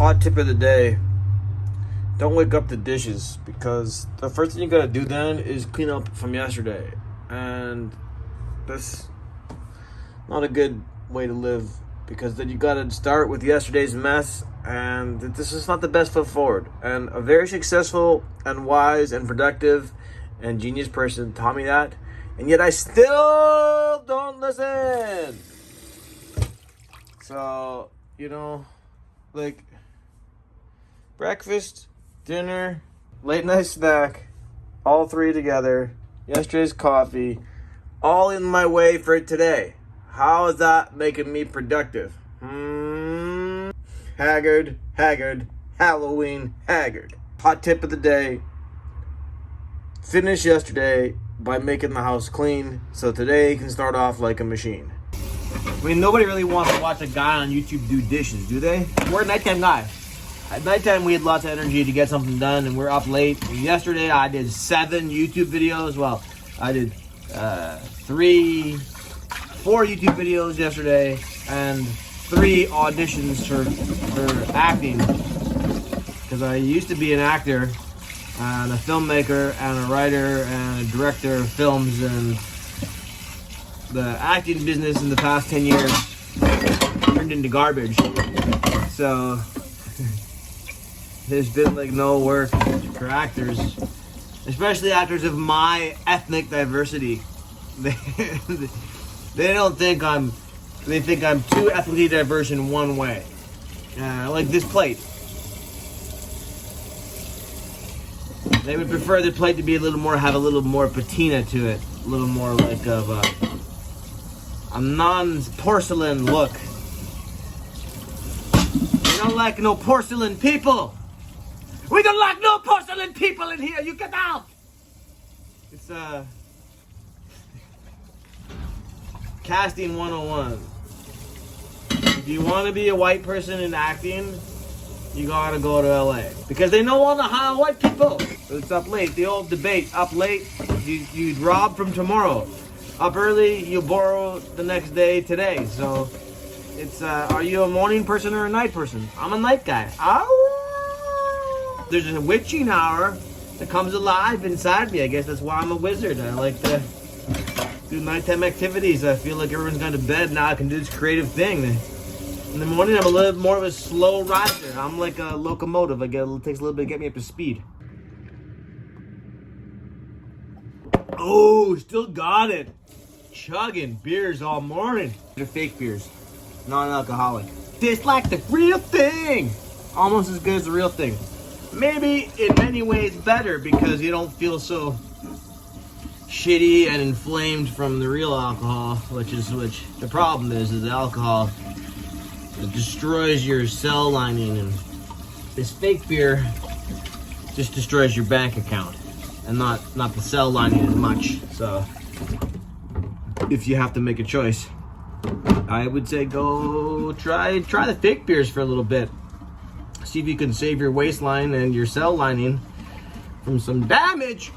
Hot tip of the day. Don't wake up the dishes, because the first thing you gotta do then is clean up from yesterday. And that's not a good way to live, because then you gotta start with yesterday's mess, and this is not the best foot forward. And a very successful and wise and productive and genius person taught me that, and yet I still don't listen. So, like breakfast, dinner, late night snack, all three together, yesterday's coffee, all in my way for today. How is that making me productive? Haggard, Halloween, haggard. Hot tip of the day. Finish yesterday by making the house clean, so today can start off like a machine. I mean, nobody really wants to watch a guy on YouTube do dishes, do they? We're a nighttime guy. At nighttime, we had lots of energy to get something done, and we're up late. And yesterday, I did 7 YouTube videos. Well, I did 4 YouTube videos yesterday, and 3 auditions for acting. Because I used to be an actor, and a filmmaker, and a writer, and a director of films, and the acting business in the past 10 years turned into garbage. So there's been like no work for actors, especially actors of my ethnic diversity. They think I'm too ethnically diverse in one way. Like this plate. They would prefer the plate to be have a little more patina to it, a little more like of a non-porcelain look. We don't like no porcelain people. We don't like no porcelain people in here. You get out. It's casting 101. If you want to be a white person in acting, you gotta go to LA, because they don't want to hire white people. It's up late. The old debate: up late, you rob from tomorrow. Up early, you borrow the next day today. So it's are you a morning person or a night person? I'm a night guy. There's a witching hour that comes alive inside me. I guess that's why I'm a wizard. I like to do nighttime activities. I feel like everyone's gone to bed now. I can do this creative thing. In the morning, I'm a little more of a slow riser. I'm like a locomotive. It takes a little bit to get me up to speed. Oh, still got it. Chugging beers all morning. They're fake beers, non-alcoholic. Tastes like the real thing. Almost as good as the real thing. Maybe in many ways better, because you don't feel so shitty and inflamed from the real alcohol, which the problem is the alcohol. It destroys your cell lining, and this fake beer just destroys your bank account, and not the cell lining as much. So if you have to make a choice, I would say go try the fake beers for a little bit. See if you can save your waistline and your cell lining from some damage.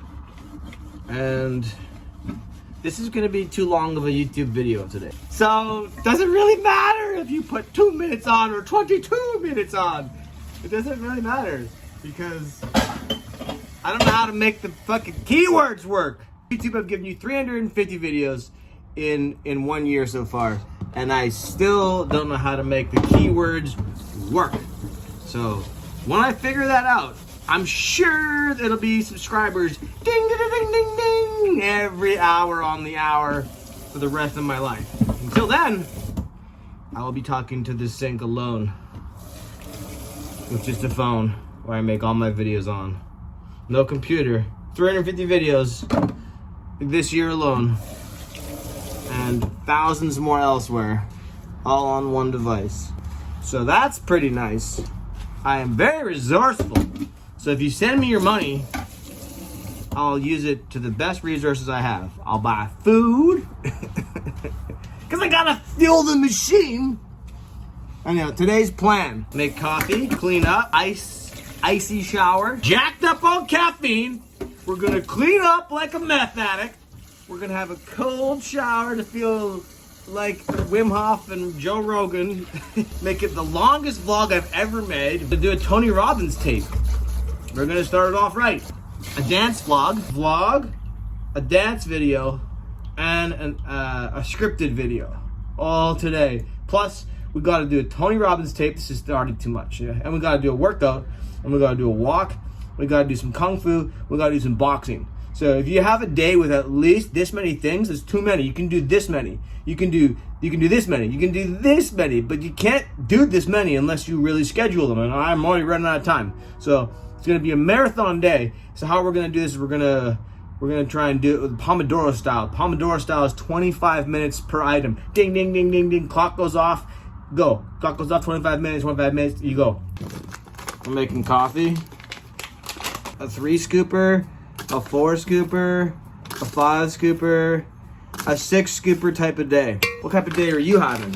And this is going to be too long of a YouTube video today. So, does it really matter if you put 2 minutes on or 22 minutes on? It doesn't really matter, because I don't know how to make the fucking keywords work. YouTube, I've given you 350 videos in 1 year so far, and I still don't know how to make the keywords work. So, when I figure that out, I'm sure it'll be subscribers ding, ding, ding, ding, ding, every hour on the hour for the rest of my life. Until then, I will be talking to this sink alone with just a phone where I make all my videos on. No computer. 350 videos this year alone, and thousands more elsewhere, all on one device. So that's pretty nice. I am very resourceful. So if you send me your money, I'll use it to the best resources I have. I'll buy food, because I gotta fuel the machine. Anyhow, today's plan: make coffee, clean up, icy shower, jacked up on caffeine. We're gonna clean up like a meth addict. We're gonna have a cold shower to feel like Wim Hof and Joe Rogan, make it the longest vlog I've ever made. To do a Tony Robbins tape. We're gonna start it off right. A dance vlog, a dance video, and a scripted video, all today. Plus, we gotta do a Tony Robbins tape. This is already too much. Yeah? And we gotta do a workout, and we gotta do a walk. We gotta do some kung fu. We gotta do some boxing. So if you have a day with at least this many things, it's too many. You can do this many. You can do this many. You can do this many, but you can't do this many unless you really schedule them. And I'm already running out of time. So it's gonna be a marathon day. So how we're gonna do this is we're gonna try and do it with Pomodoro style. Pomodoro style is 25 minutes per item. Ding, ding, ding, ding, ding. Clock goes off. Go. Clock goes off. 25 minutes. You go. I'm making coffee. A 3 scooper, a 4 scooper, a 5 scooper, a 6 scooper type of day. What type of day are you having?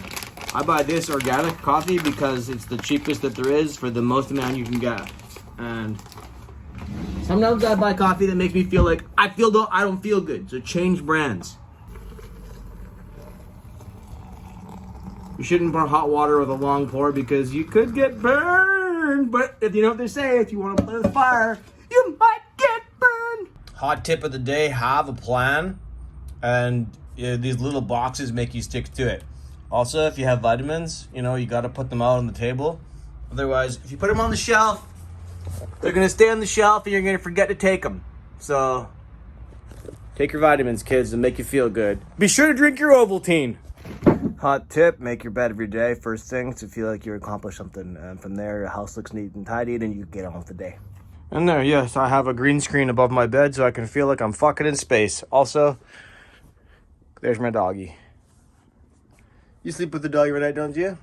I buy this organic coffee because it's the cheapest that there is for the most amount you can get. And sometimes I buy coffee that makes me feel like I don't feel good. So change brands. You shouldn't pour hot water with a long pour because you could get burned. But if you know what they say, if you want to play with fire, you might get burned. Hot tip of the day, have a plan. And these little boxes make you stick to it. Also, if you have vitamins, you got to put them out on the table. Otherwise, if you put them on the shelf, they're going to stay on the shelf and you're going to forget to take them. So, take your vitamins, kids, and make you feel good. Be sure to drink your Ovaltine. Hot tip, make your bed every day. First thing to feel like you accomplished something. And from there, your house looks neat and tidy and you get on with the day. And there, yes, I have a green screen above my bed so I can feel like I'm fucking in space. Also, there's my doggy. You sleep with the dog every night, don't you?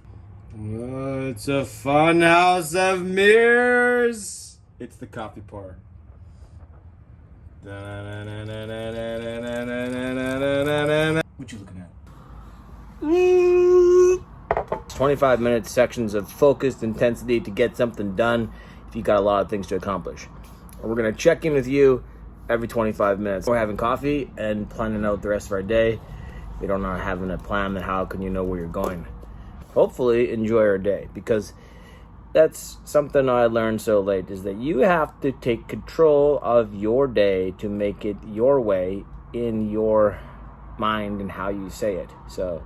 Oh, it's a fun house of mirrors. It's the coffee pour. What you looking at? 25-minute sections of focused intensity to get something done if you got a lot of things to accomplish. We're going to check in with you every 25 minutes. We're having coffee and planning out the rest of our day. If you don't know having a plan, then how can you know where you're going? Hopefully enjoy our day, because that's something I learned so late, is that you have to take control of your day to make it your way in your mind and how you say it. So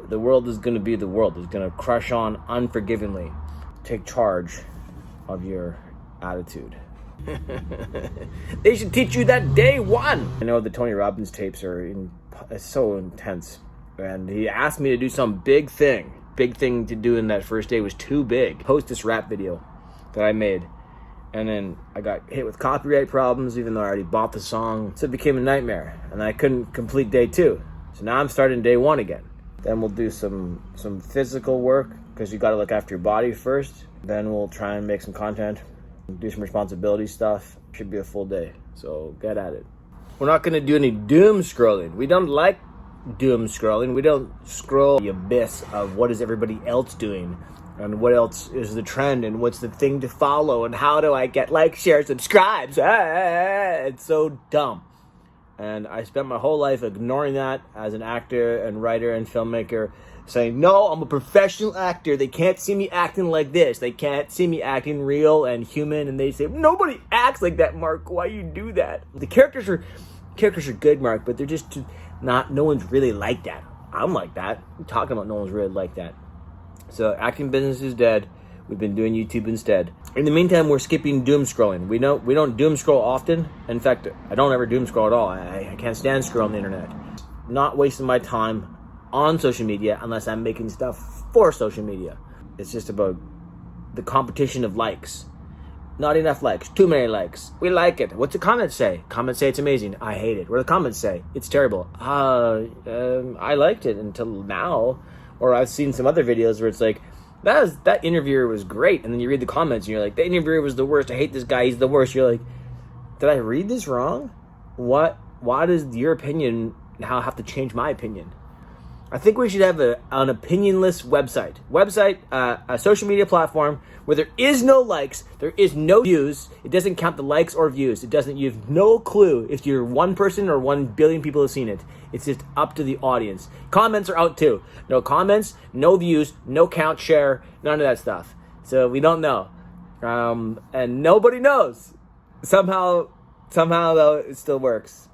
the world is going to be the world. It's going to crush on unforgivingly. Take charge of your attitude. They should teach you that day one. I know the Tony Robbins tapes are so intense. And he asked me to do some big thing. Big thing to do in that first day was too big. Post this rap video that I made. And then I got hit with copyright problems, even though I already bought the song. So it became a nightmare. And I couldn't complete day 2. So now I'm starting day 1 again. Then we'll do some physical work, because you got to look after your body first. Then we'll try and make some content, do some responsibility stuff. Should be a full day. So get at it. We're not going to do any doom scrolling. We don't like doom scrolling. We don't scroll the abyss of what is everybody else doing and what else is the trend and what's the thing to follow and how do I get likes, shares, subscribes. It's so dumb. And I spent my whole life ignoring that as an actor and writer and filmmaker, saying, no, I'm a professional actor. They can't see me acting like this. They can't see me acting real and human. And they say, nobody acts like that, Mark. Why you do that? The characters are good, Mark, but they're just no one's really like that. I'm like that. I'm talking about no one's really like that. So acting business is dead. We've been doing YouTube instead. In the meantime, we're skipping doom scrolling. We don't doom scroll often. In fact, I don't ever doom scroll at all. I can't stand scrolling the internet. Not wasting my time on social media unless I'm making stuff for social media. It's just about the competition of likes. Not enough likes. Too many likes. We like it. What's the comments say? Comments say it's amazing. I hate it. What do the comments say? It's terrible. I liked it until now. Or I've seen some other videos where it's like, that interviewer was great. And then you read the comments and you're like, the interviewer was the worst. I hate this guy. He's the worst. You're like, did I read this wrong? Why does your opinion now have to change my opinion? I think we should have an opinionless website, a social media platform where there is no likes, there is no views. It doesn't count the likes or views. You have no clue if you're one person or 1 billion people have seen it. It's just up to the audience. Comments are out too. No comments, no views, no count, share, none of that stuff. So we don't know. And nobody knows. Somehow though, it still works.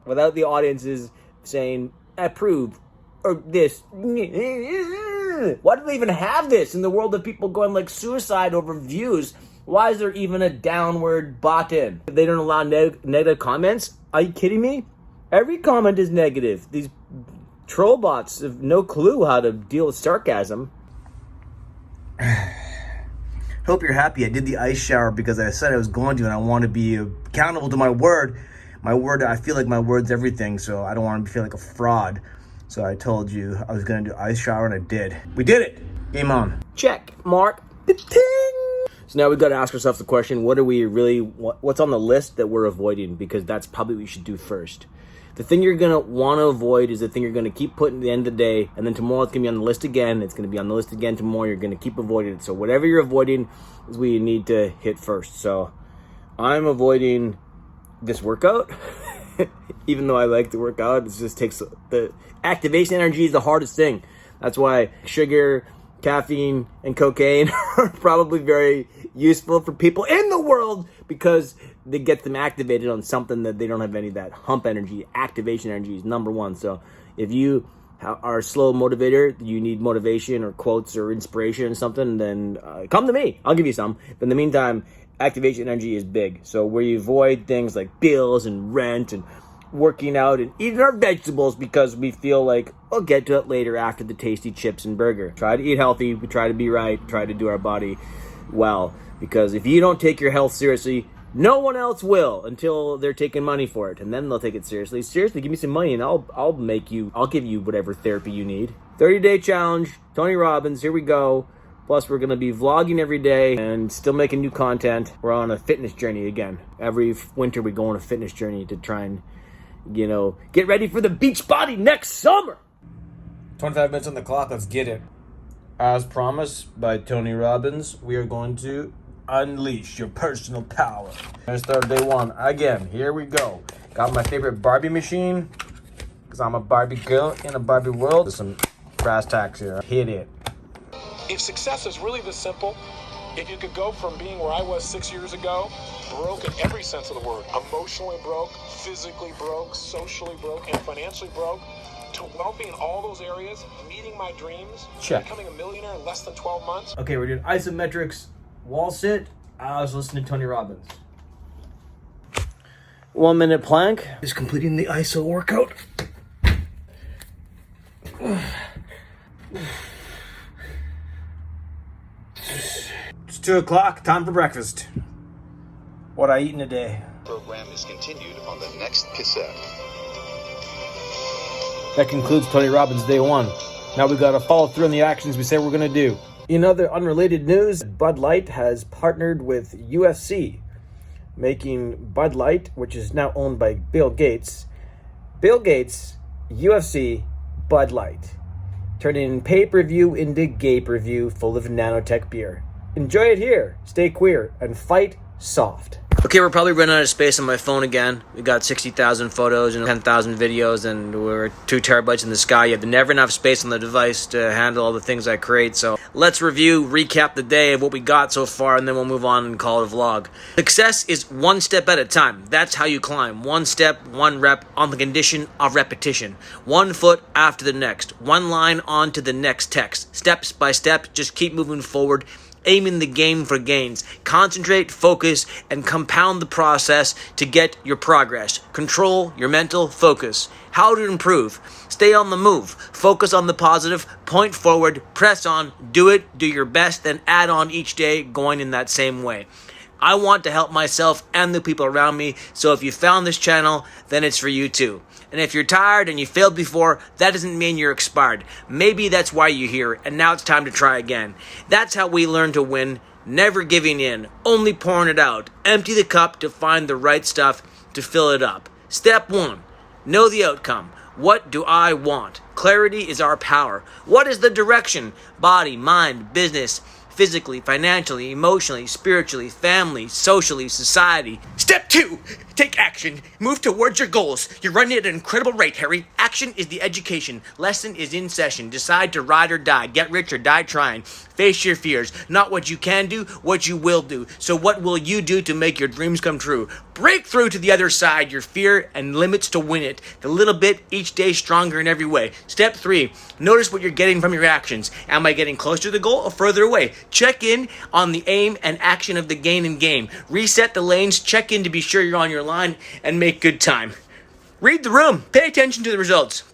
Without the audiences saying, approve, or this. Why do they even have this in the world of people going like suicide over views? Why is there even a downward button? They don't allow negative comments? Are you kidding me? Every comment is negative. These troll bots have no clue how to deal with sarcasm. Hope you're happy. I did the ice shower because I said I was going to, and I want to be accountable to my word. My word, I feel like my word's everything, so I don't want to feel like a fraud. So I told you I was going to do ice shower, and I did. We did it. Game on. Check. Mark. So now we've got to ask ourselves the question, what's on the list that we're avoiding? Because that's probably what we should do first. The thing you're going to want to avoid is the thing you're going to keep putting at the end of the day, and then tomorrow it's going to be on the list again. It's going to be on the list again tomorrow. You're going to keep avoiding it. So whatever you're avoiding is what you need to hit first. So I'm avoiding this workout. Even though I like to work out, it just takes the activation energy is the hardest thing. That's why sugar, caffeine, and cocaine are probably very useful for people in the world, because they get them activated on something that they don't have any of that hump energy. Activation energy is number one. So if you are a slow motivator, you need motivation or quotes or inspiration or something, then come to me. I'll give you some. But in the meantime, activation energy is big. So where you avoid things like bills and rent and working out and eating our vegetables because we feel like we'll get to it later after the tasty chips and burger. Try to eat healthy. We try to be right. Try to do our body well. Because if you don't take your health seriously, no one else will until they're taking money for it. And then they'll take it seriously. Seriously, give me some money and I'll give you whatever therapy you need. 30-day challenge, Tony Robbins, here we go. Plus, we're going to be vlogging every day and still making new content. We're on a fitness journey again. Every winter, we go on a fitness journey to try and, get ready for the beach body next summer. 25 minutes on the clock. Let's get it. As promised by Tony Robbins, we are going to unleash your personal power. Let's start day one. Again, here we go. Got my favorite Barbie machine, because I'm a Barbie girl in a Barbie world. There's some brass tacks here. Hit it. If success is really this simple, if you could go from being where I was 6 years ago, broke in every sense of the word, emotionally broke, physically broke, socially broke, and financially broke, to wealthy in all those areas, meeting my dreams, check. Becoming a millionaire in less than 12 months. Okay, we're doing isometrics, wall sit. I was listening to Tony Robbins. 1 minute plank. Just completing the iso workout. It's 2 o'clock, time for breakfast. What I eat in a day. Program is continued on the next cassette. That concludes Tony Robbins Day 1. Now we gotta follow through on the actions we say we're gonna do. In other unrelated news, Bud Light has partnered with UFC, making Bud Light, which is now owned by Bill Gates. Bill Gates, UFC, Bud Light. Turning pay-per-view into gay-per-view full of nanotech beer. Enjoy it here, stay queer, and fight soft. Okay, we're probably running out of space on my phone again. We got 60,000 photos and 10,000 videos, and we're 2 terabytes in the sky. You have never enough space on the device to handle all the things I create. So let's recap the day of what we got so far, and then we'll move on and call it a vlog. Success is 1 step at a time. That's how you climb. 1 step, 1 rep on the condition of repetition. 1 foot after the next. 1 line on to the next text. Steps by step, just keep moving forward. Aiming the game for gains. Concentrate, focus, and compound the process to get your progress. Control your mental focus. How to improve. Stay on the move. Focus on the positive. Point forward. Press on. Do it. Do your best. Then add on each day going in that same way. I want to help myself and the people around me, so if you found this channel, then it's for you too. And if you're tired and you failed before, that doesn't mean you're expired. Maybe that's why you're here, and now it's time to try again. That's how we learn to win, never giving in, only pouring it out. Empty the cup to find the right stuff to fill it up. Step 1, know the outcome. What do I want? Clarity is our power. What is the direction? Body, mind, business, physically, financially, emotionally, spiritually, family, socially, society. Step 2, take action. Move towards your goals. You're running at an incredible rate, Harry. Action is the education. Lesson is in session. Decide to ride or die. Get rich or die trying. Face your fears. Not what you can do, what you will do. So what will you do to make your dreams come true? Break through to the other side, your fear and limits to win it. The little bit, each day stronger in every way. Step 3, notice what you're getting from your actions. Am I getting closer to the goal or further away? Check in on the aim and action of the gain and game. Reset the lanes, check in to be sure you're on your line, and make good time. Read the room. Pay attention to the results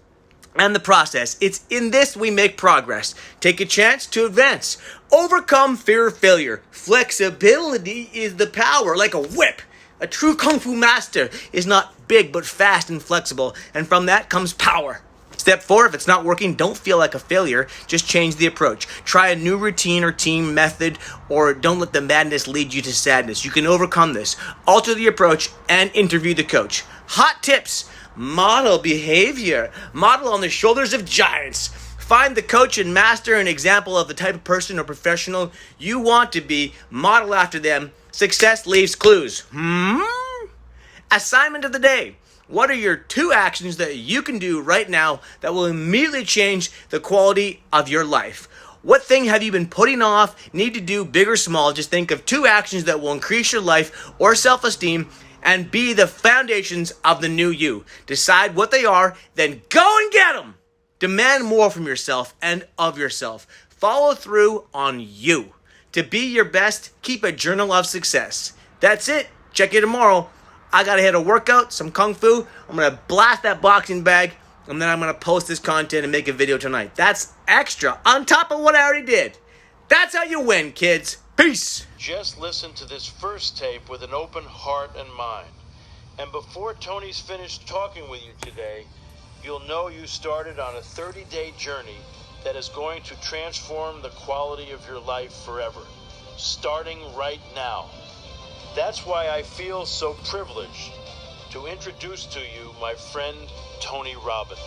and the process. It's in this we make progress. Take a chance to advance. Overcome fear of failure. Flexibility is the power, like a whip. A true Kung Fu master is not big but fast and flexible, and from that comes power. Step 4, if it's not working, don't feel like a failure. Just change the approach. Try a new routine or team method, or don't let the madness lead you to sadness. You can overcome this. Alter the approach and interview the coach. Hot tips. Model behavior. Model on the shoulders of giants. Find the coach and master an example of the type of person or professional you want to be. Model after them. Success leaves clues. Assignment of the day. What are your 2 actions that you can do right now that will immediately change the quality of your life? What thing have you been putting off, need to do, big or small? Just think of 2 actions that will increase your life or self-esteem and be the foundations of the new you. Decide what they are, then go and get them. Demand more from yourself and of yourself. Follow through on you. To be your best, keep a journal of success. That's it. Check you tomorrow. I gotta hit a workout, some kung fu. I'm gonna blast that boxing bag, and then I'm gonna post this content and make a video tonight. That's extra on top of what I already did. That's how you win, kids. Peace. Just listen to this first tape with an open heart and mind. And before Tony's finished talking with you today, you'll know you started on a 30-day journey that is going to transform the quality of your life forever, starting right now. That's why I feel so privileged to introduce to you my friend Tony Robbins.